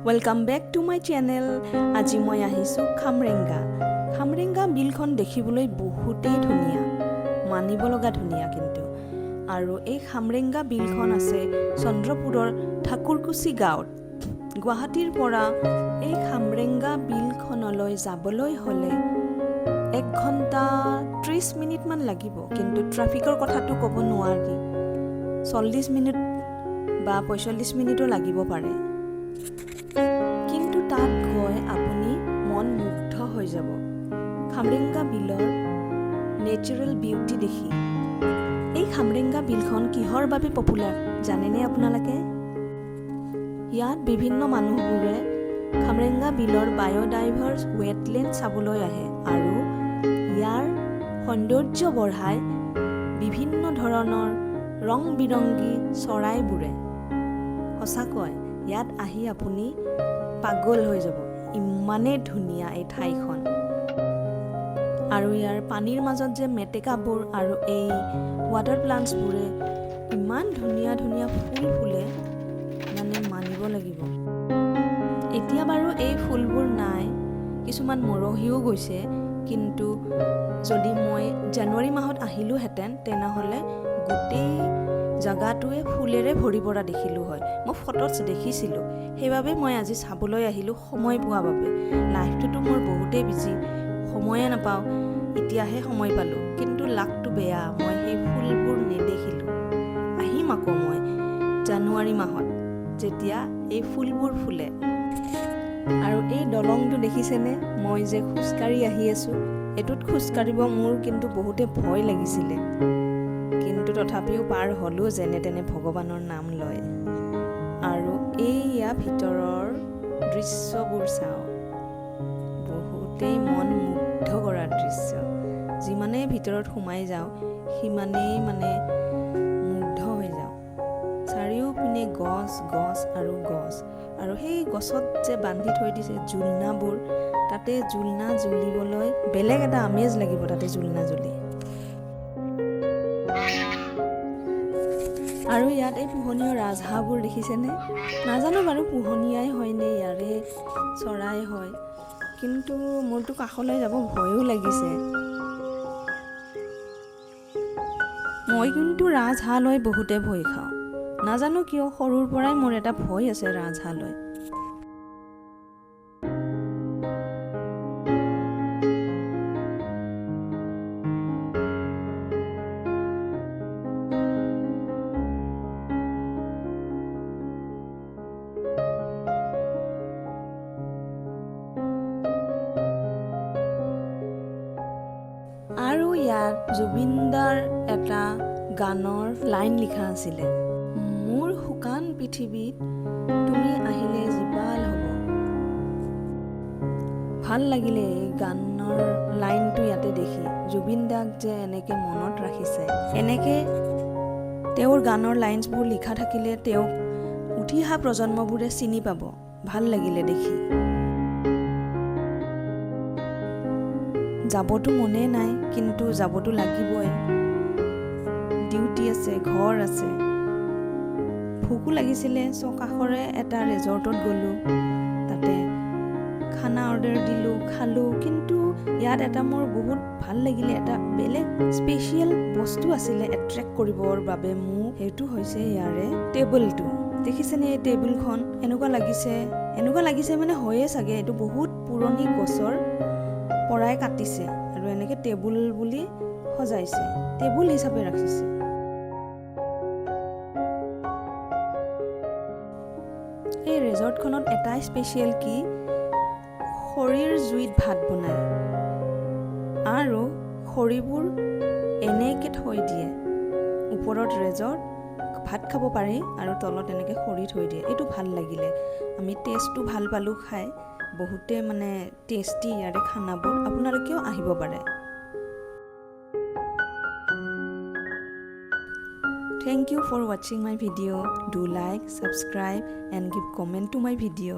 Welcome back to my channel. আজি মই আহিছো খামৰেংগা। খামৰেংগা বিলখন দেখিবলৈ বহুতেই ধুনীয়া, মানিব লগা ধুনীয়া কিন্তু। আৰু এই খামৰেংগা বিলখন আছে চন্দ্ৰপুৰৰ ঠাকুৰকুছি গাঁৱত। গুৱাহাটীৰ পৰা এই খামৰেংগা বিলখনলৈ যাবলৈ হ'লে 1 ঘণ্টা 30 মিনিটমান লাগিব, কিন্তু ট্ৰাফিকৰ কথাটো ক'ব নোৱাৰি। 40 মিনিট বা 45 মিনিটো লাগিব পাৰে। কিন্তু তাত গৈ আপুনি মন মুগ্ধ হৈ যাব খামৰেংগা বিলৰ নেচাৰেল বিউটি দেখি। এই খামৰেংগা বিলখন কিহৰ বাবে পপুলাৰ জানেনে আপোনালোকে? ইয়াত বিভিন্ন মানুহবোৰে খামৰেংগা বিলৰ বায়'ডাইভাৰ্ছ ৱেটলেণ্ড চাবলৈ আহে আৰু ইয়াৰ সৌন্দৰ্য বঢ়াই বিভিন্ন ধৰণৰ ৰং বিৰংগী চৰাইবোৰে। সঁচাকৈ ইয়াত আহি আপুনি পাগল হৈ যাব, ইমানেই ধুনীয়া এই ঠাইখন। আৰু ইয়াৰ পানীৰ মাজত যে মেটেকাবোৰ আৰু এই ৱাটাৰ প্লাণ্টছবোৰে ইমান ধুনীয়া ধুনীয়া ফুল ফুলে, মানে মানিব লাগিব। এতিয়া বাৰু এই ফুলবোৰ নাই, কিছুমান মৰহিও গৈছে, কিন্তু যদি মই জানুৱাৰী মাহত আহিলোহেঁতেন তেনেহ'লে গোটেই জাগাটোৱে ফুলেৰে ভৰি পৰা দেখিলোঁ হয়। মই ফটোত দেখিছিলোঁ, সেইবাবে মই আজি চাবলৈ আহিলোঁ সময় পোৱা বাবে। লাইফটোতো মোৰ বহুতেই বিজি, সময়ে নাপাওঁ, এতিয়াহে সময় পালোঁ। কিন্তু লাকটো বেয়া, মই সেই ফুলবোৰ নেদেখিলোঁ। আহিম আকৌ মই জানুৱাৰী মাহত, যেতিয়া এই ফুলবোৰ ফুলে। আৰু এই দলংটো দেখিছেনে? মই যে খোজকাঢ়ি আহি আছোঁ, এইটোত খোজকাঢ়িব মোৰ কিন্তু বহুতে ভয় লাগিছিলে, কিন্তু তথাপিও পাৰ হ'লোঁ যেনে তেনে ভগৱানৰ নাম লয়। আৰু এইয়া ভিতৰৰ দৃশ্যবোৰ চাওঁ, বহুতেই মন মুগ্ধ কৰা দৃশ্য। যিমানেই ভিতৰত সোমাই যাওঁ সিমানেই মানে মুগ্ধ হৈ যাওঁ। চাৰিওপিনে গছ গছ আৰু গছ, আৰু সেই গছত যে বান্ধি থৈ দিছে জোলনাবোৰ, তাতে জোলনা জ্বলিবলৈ বেলেগ এটা আমেজ লাগিব তাতে জোলনা জ্বলি। আৰু ইয়াত এই পোহনীয়া ৰাজহাঁহবোৰ দেখিছেনে? নাজানো বাৰু পোহনীয়াই হয়নে ইয়াৰে চৰাই হয়, কিন্তু মোৰতো কাষলৈ যাব ভয়ো লাগিছে। মই কিন্তু ৰাজহাঁহলৈ বহুতে ভয় খাওঁ, নাজানো কিয়, সৰুৰ পৰাই মোৰ এটা ভয় আছে ৰাজহাঁহলৈ। আৰু ইয়াত জুবিনদাৰ এটা গানৰ লাইন লিখা আছিলে, মোৰ শুকান পৃথিৱীত তুমি আহিলে জীপাল হ'ব। ভাল লাগিলে এই গানৰ লাইনটো ইয়াতে দেখি। জুবিনদাক যে এনেকে মনত ৰাখিছে, এনেকে তেওঁৰ গানৰ লাইনছবোৰ লিখা থাকিলে তেওঁক উঠি অহা প্ৰজন্মবোৰে চিনি পাব। ভাল লাগিলে দেখি। যাবতো মনে নাই, কিন্তু যাবতো লাগিবই, ডিউটি আছে, ঘৰ আছে। ভোকো লাগিছিলে, কাষৰে এটা ৰিজৰ্টত গ'লোঁ, তাতে খানা অৰ্ডাৰ দিলোঁ, খালোঁ। কিন্তু ইয়াত এটা মোৰ বহুত ভাল লাগিলে, এটা বেলেগ স্পেচিয়েল বস্তু আছিলে এট্ৰেক্ট কৰিবৰ বাবে মোক। সেইটো হৈছে ইয়াৰে টেবুলটো। দেখিছেনে এই টেবুলখন? এনেকুৱা লাগিছে মানে হয়ে চাগে, এইটো বহুত পুৰণি গছৰ পৰাই কাটিছে আৰু এনেকে টেবুল বুলি সজাইছে, টেবুল হিচাপে ৰাখিছে। এই ৰিজৰ্টখনত এটাই স্পেচিয়েল কি, খৰিৰ জুইত ভাত বনায় আৰু খৰিবোৰ এনেকৈ থৈ দিয়ে। ওপৰত ৰিজৰ্ট, ভাত খাব পাৰি আৰু তলত এনেকৈ খৰি থৈ দিয়ে। এইটো ভাল লাগিলে, আমি টেষ্টটো ভাল পালোঁ খাই, বহুতে মানে টেষ্টি ইয়াৰে খানাবোৰ। আপোনালোকেও আহিব পাৰে। Thank you for watching my video. Do like, subscribe and give comment to my video.